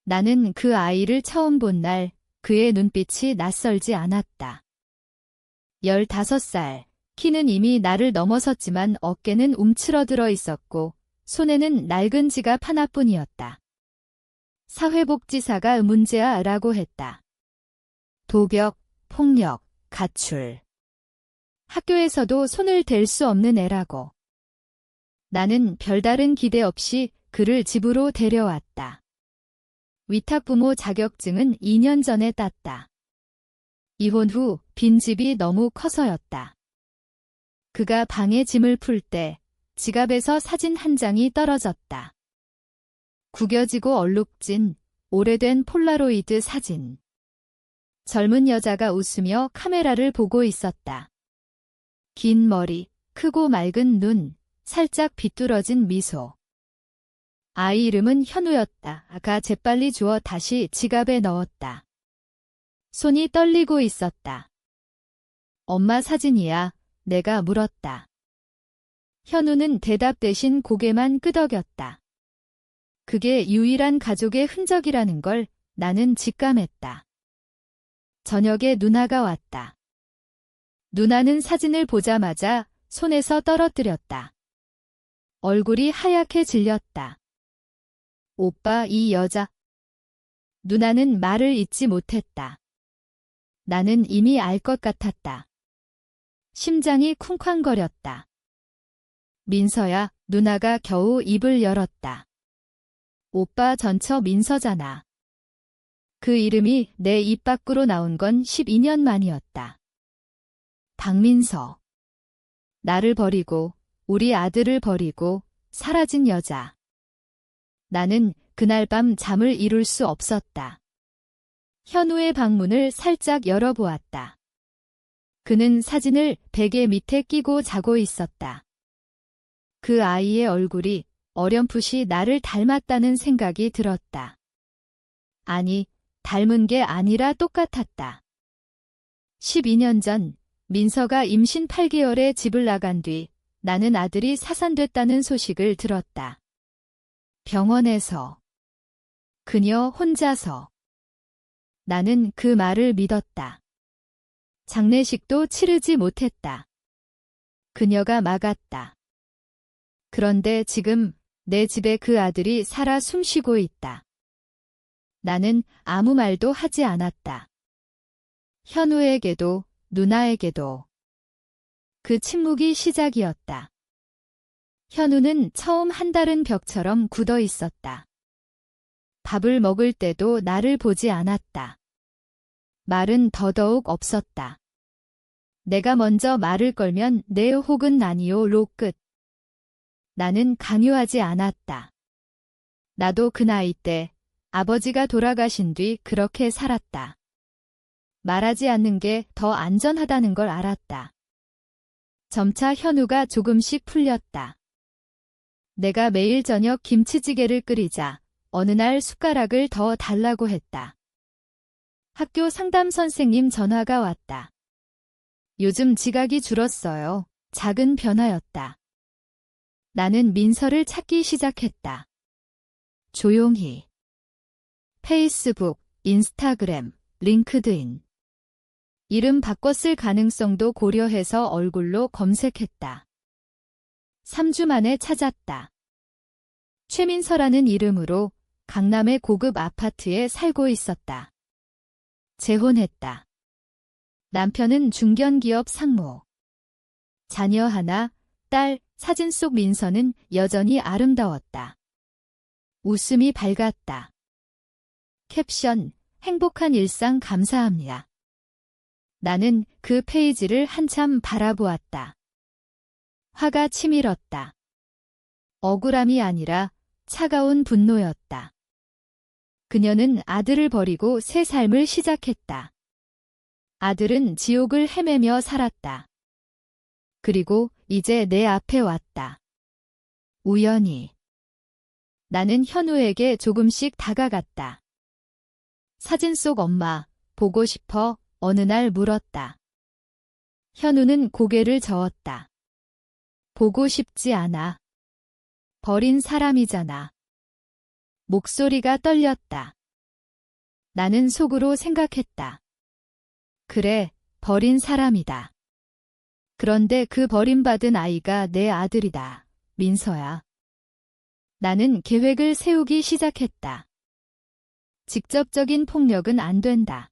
나는 그 아이를 처음 본 날 그의 눈빛이 낯설지 않았다. 15살, 키는 이미 나를 넘어섰지만 어깨는 움츠러들어 있었고 손에는 낡은 지갑 하나뿐이었다. 사회복지사가 문제야 라고 했다. 도벽, 폭력, 가출. 학교에서도 손을 댈 수 없는 애라고. 나는 별다른 기대 없이 그를 집으로 데려왔다. 위탁부모 자격증은 2년 전에 땄다. 이혼 후 빈집이 너무 커서였다. 그가 방에 짐을 풀 때 지갑에서 사진 한 장이 떨어졌다. 구겨지고 얼룩진 오래된 폴라로이드 사진. 젊은 여자가 웃으며 카메라를 보고 있었다. 긴 머리, 크고 맑은 눈, 살짝 비뚤어진 미소. 아이 이름은 현우였다. 가 재빨리 주워 다시 지갑에 넣었다. 손이 떨리고 있었다. 엄마 사진이야, 내가 물었다. 현우는 대답 대신 고개만 끄덕였다. 그게 유일한 가족의 흔적이라는 걸 나는 직감했다. 저녁에 누나가 왔다. 누나는 사진을 보자마자 손에서 떨어뜨렸다. 얼굴이 하얗게 질렸다. 오빠, 이 여자. 누나는 말을 잇지 못했다. 나는 이미 알 것 같았다. 심장이 쿵쾅거렸다. 민서야, 누나가 겨우 입을 열었다. 오빠 전처 민서잖아. 그 이름이 내 입 밖으로 나온 건 12년 만이었다. 박민서. 나를 버리고, 우리 아들을 버리고, 사라진 여자. 나는 그날 밤 잠을 이룰 수 없었다. 현우의 방문을 살짝 열어보았다. 그는 사진을 베개 밑에 끼고 자고 있었다. 그 아이의 얼굴이 어렴풋이 나를 닮았다는 생각이 들었다. 아니, 닮은 게 아니라 똑같았다. 12년 전 민서가 임신 8개월에 집을 나간 뒤 나는 아들이 사산됐다는 소식을 들었다. 병원에서. 그녀 혼자서. 나는 그 말을 믿었다. 장례식도 치르지 못했다. 그녀가 막았다. 그런데 지금 내 집에 그 아들이 살아 숨쉬고 있다. 나는 아무 말도 하지 않았다. 현우에게도 누나에게도. 그 침묵이 시작이었다. 현우는 처음 한달은 벽처럼 굳어 있었다. 밥을 먹을 때도 나를 보지 않았다. 말은 더더욱 없었다. 내가 먼저 말을 걸면 네 혹은 아니요로 끝. 나는 강요하지 않았다. 나도 그 나이 때 아버지가 돌아가신 뒤 그렇게 살았다. 말하지 않는 게 더 안전하다는 걸 알았다. 점차 현우가 조금씩 풀렸다. 내가 매일 저녁 김치찌개를 끓이자 어느 날 숟가락을 더 달라고 했다. 학교 상담 선생님 전화가 왔다. 요즘 지각이 줄었어요. 작은 변화였다. 나는 민서를 찾기 시작했다. 조용히. 페이스북, 인스타그램, 링크드인. 이름 바꿔 쓸 가능성도 고려해서 얼굴로 검색했다. 3주 만에 찾았다. 최민서라는 이름으로 강남의 고급 아파트에 살고 있었다. 재혼했다. 남편은 중견기업 상무. 자녀 하나, 딸, 사진 속 민서는 여전히 아름다웠다. 웃음이 밝았다. 캡션, 행복한 일상 감사합니다. 나는 그 페이지를 한참 바라보았다. 화가 치밀었다. 억울함이 아니라 차가운 분노였다. 그녀는 아들을 버리고 새 삶을 시작했다. 아들은 지옥을 헤매며 살았다. 그리고 이제 내 앞에 왔다. 우연히. 나는 현우에게 조금씩 다가갔다. 사진 속 엄마, 보고 싶어? 어느 날 물었다. 현우는 고개를 저었다. 보고 싶지 않아. 버린 사람이잖아. 목소리가 떨렸다. 나는 속으로 생각했다. 그래, 버린 사람이다. 그런데 그 버림받은 아이가 내 아들이다. 민서야. 나는 계획을 세우기 시작했다. 직접적인 폭력은 안 된다.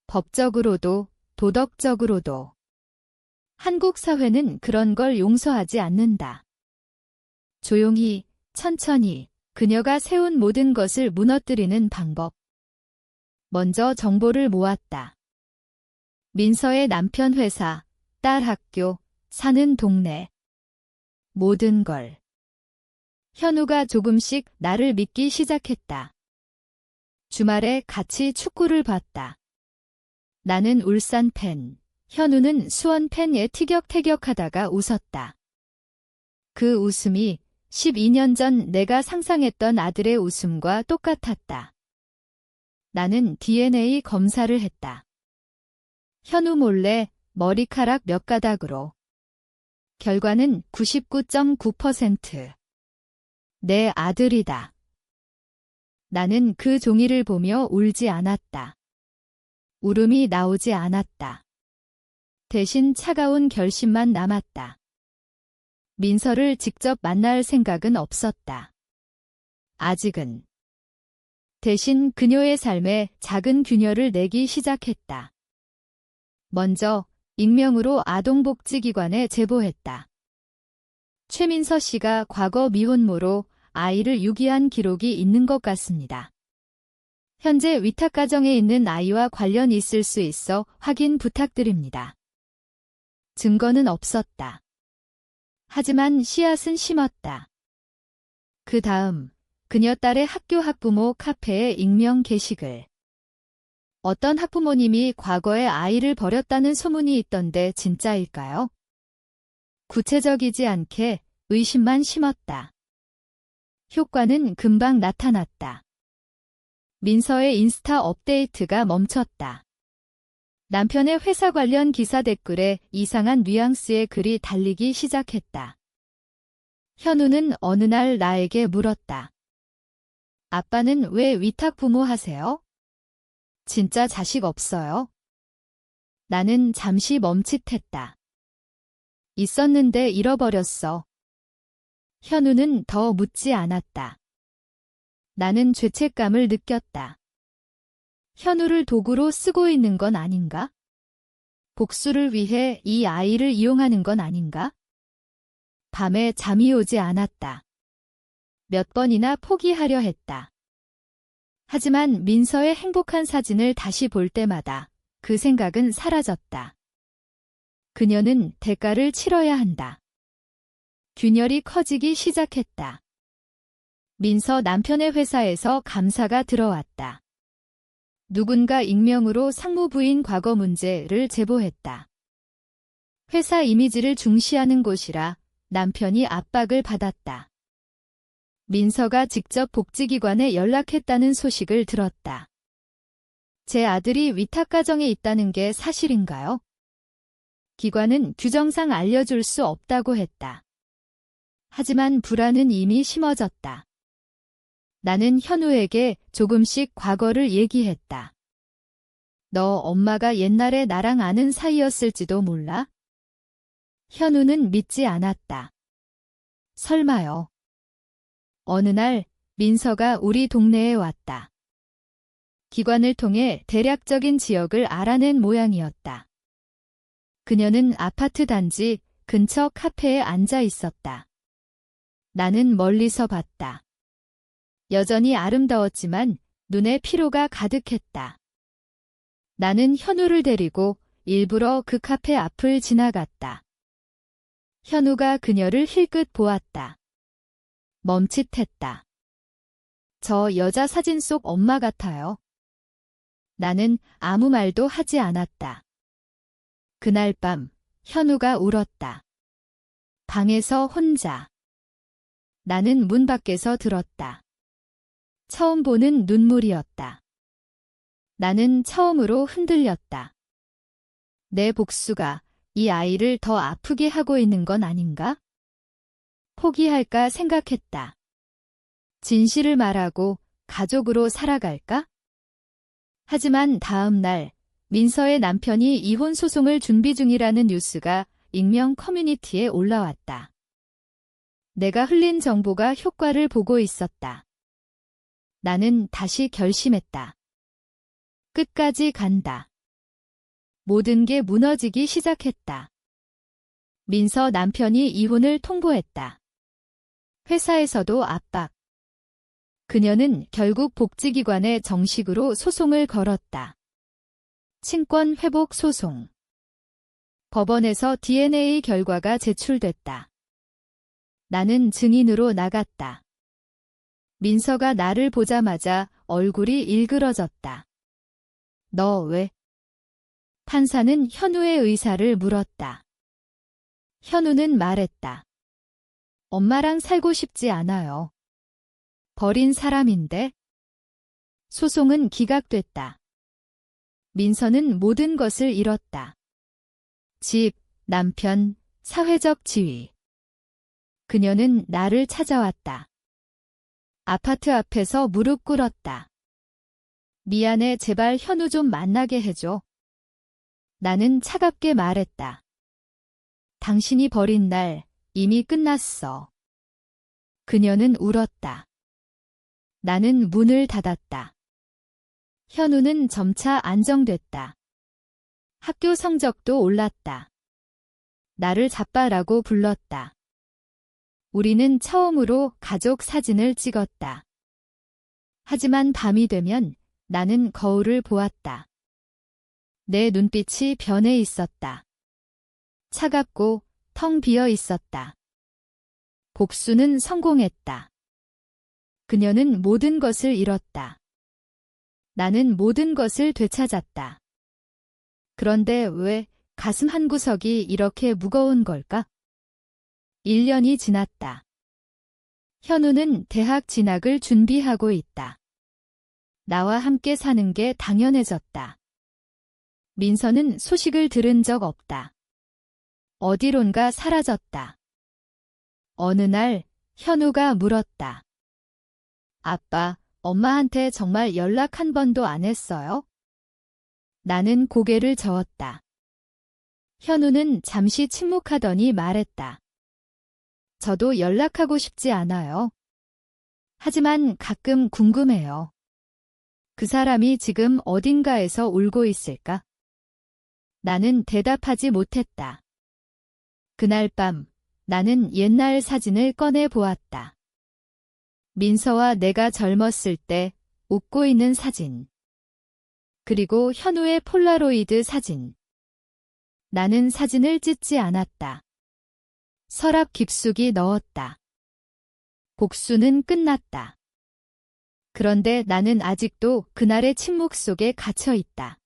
법적으로도, 도덕적으로도. 한국 사회는 그런 걸 용서하지 않는다. 조용히, 천천히, 그녀가 세운 모든 것을 무너뜨리는 방법. 먼저 정보를 모았다. 민서의 남편 회사, 딸 학교, 사는 동네. 모든 걸. 현우가 조금씩 나를 믿기 시작했다. 주말에 같이 축구를 봤다. 나는 울산 팬, 현우는 수원 팬에 티격태격하다가 웃었다. 그 웃음이 12년 전 내가 상상했던 아들의 웃음과 똑같았다. 나는 DNA 검사를 했다. 현우 몰래 머리카락 몇 가닥으로. 결과는 99.9%. 내 아들이다. 나는 그 종이를 보며 울지 않았다. 울음이 나오지 않았다. 대신 차가운 결심만 남았다. 민서를 직접 만날 생각은 없었다. 아직은. 대신 그녀의 삶에 작은 균열을 내기 시작했다. 먼저 익명으로 아동복지기관에 제보했다. 최민서 씨가 과거 미혼모로 아이를 유기한 기록이 있는 것 같습니다. 현재 위탁가정에 있는 아이와 관련 있을 수 있어 확인 부탁드립니다. 증거는 없었다. 하지만 씨앗은 심었다. 그 다음 그녀 딸의 학교 학부모 카페에 익명 게시글. 어떤 학부모님이 과거에 아이를 버렸다는 소문이 있던데 진짜일까요? 구체적이지 않게 의심만 심었다. 효과는 금방 나타났다. 민서의 인스타 업데이트가 멈췄다. 남편의 회사 관련 기사 댓글에 이상한 뉘앙스의 글이 달리기 시작했다. 현우는 어느 날 나에게 물었다. 아빠는 왜 위탁 부모 하세요? 진짜 자식 없어요? 나는 잠시 멈칫했다. 있었는데 잃어버렸어. 현우는 더 묻지 않았다. 나는 죄책감을 느꼈다. 현우를 도구로 쓰고 있는 건 아닌가? 복수를 위해 이 아이를 이용하는 건 아닌가? 밤에 잠이 오지 않았다. 몇 번이나 포기하려 했다. 하지만 민서의 행복한 사진을 다시 볼 때마다 그 생각은 사라졌다. 그녀는 대가를 치러야 한다. 균열이 커지기 시작했다. 민서 남편의 회사에서 감사가 들어왔다. 누군가 익명으로 상무부인 과거 문제를 제보했다. 회사 이미지를 중시하는 곳이라 남편이 압박을 받았다. 민서가 직접 복지기관에 연락했다는 소식을 들었다. 제 아들이 위탁가정에 있다는 게 사실인가요? 기관은 규정상 알려줄 수 없다고 했다. 하지만 불안은 이미 심어졌다. 나는 현우에게 조금씩 과거를 얘기했다. 너 엄마가 옛날에 나랑 아는 사이였을지도 몰라? 현우는 믿지 않았다. 설마요. 어느 날 민서가 우리 동네에 왔다. 기관을 통해 대략적인 지역을 알아낸 모양이었다. 그녀는 아파트 단지 근처 카페에 앉아 있었다. 나는 멀리서 봤다. 여전히 아름다웠지만 눈에 피로가 가득했다. 나는 현우를 데리고 일부러 그 카페 앞을 지나갔다. 현우가 그녀를 힐끗 보았다. 멈칫했다. 저 여자 사진 속 엄마 같아요. 나는 아무 말도 하지 않았다. 그날 밤 현우가 울었다. 방에서 혼자. 나는 문 밖에서 들었다. 처음 보는 눈물이었다. 나는 처음으로 흔들렸다. 내 복수가 이 아이를 더 아프게 하고 있는 건 아닌가? 포기할까 생각했다. 진실을 말하고 가족으로 살아갈까? 하지만 다음 날 민서의 남편이 이혼 소송을 준비 중이라는 뉴스가 익명 커뮤니티에 올라왔다. 내가 흘린 정보가 효과를 보고 있었다. 나는 다시 결심했다. 끝까지 간다. 모든 게 무너지기 시작했다. 민서 남편이 이혼을 통보했다. 회사에서도 압박. 그녀는 결국 복지기관에 정식으로 소송을 걸었다. 친권 회복 소송. 법원에서 DNA 결과가 제출됐다. 나는 증인으로 나갔다. 민서가 나를 보자마자 얼굴이 일그러졌다. 너 왜? 판사는 현우의 의사를 물었다. 현우는 말했다. 엄마랑 살고 싶지 않아요. 버린 사람인데? 소송은 기각됐다. 민서는 모든 것을 잃었다. 집, 남편, 사회적 지위. 그녀는 나를 찾아왔다. 아파트 앞에서 무릎 꿇었다. 미안해, 제발 현우 좀 만나게 해줘. 나는 차갑게 말했다. 당신이 버린 날 이미 끝났어. 그녀는 울었다. 나는 문을 닫았다. 현우는 점차 안정됐다. 학교 성적도 올랐다. 나를 잡바라고 불렀다. 우리는 처음으로 가족 사진을 찍었다. 하지만 밤이 되면 나는 거울을 보았다. 내 눈빛이 변해 있었다. 차갑고 텅 비어 있었다. 복수는 성공했다. 그녀는 모든 것을 잃었다. 나는 모든 것을 되찾았다. 그런데 왜 가슴 한구석이 이렇게 무거운 걸까? 1년이 지났다. 현우는 대학 진학을 준비하고 있다. 나와 함께 사는 게 당연해졌다. 민서는 소식을 들은 적 없다. 어디론가 사라졌다. 어느 날 현우가 물었다. 아빠, 엄마한테 정말 연락 한 번도 안 했어요? 나는 고개를 저었다. 현우는 잠시 침묵하더니 말했다. 저도 연락하고 싶지 않아요. 하지만 가끔 궁금해요. 그 사람이 지금 어딘가에서 울고 있을까? 나는 대답하지 못했다. 그날 밤 나는 옛날 사진을 꺼내 보았다. 민서와 내가 젊었을 때 웃고 있는 사진. 그리고 현우의 폴라로이드 사진. 나는 사진을 찢지 않았다. 서랍 깊숙이 넣었다. 복수는 끝났다. 그런데 나는 아직도 그날의 침묵 속에 갇혀 있다.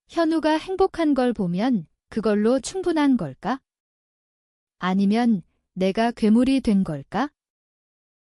현우가 행복한 걸 보면 그걸로 충분한 걸까? 아니면 내가 괴물이 된 걸까?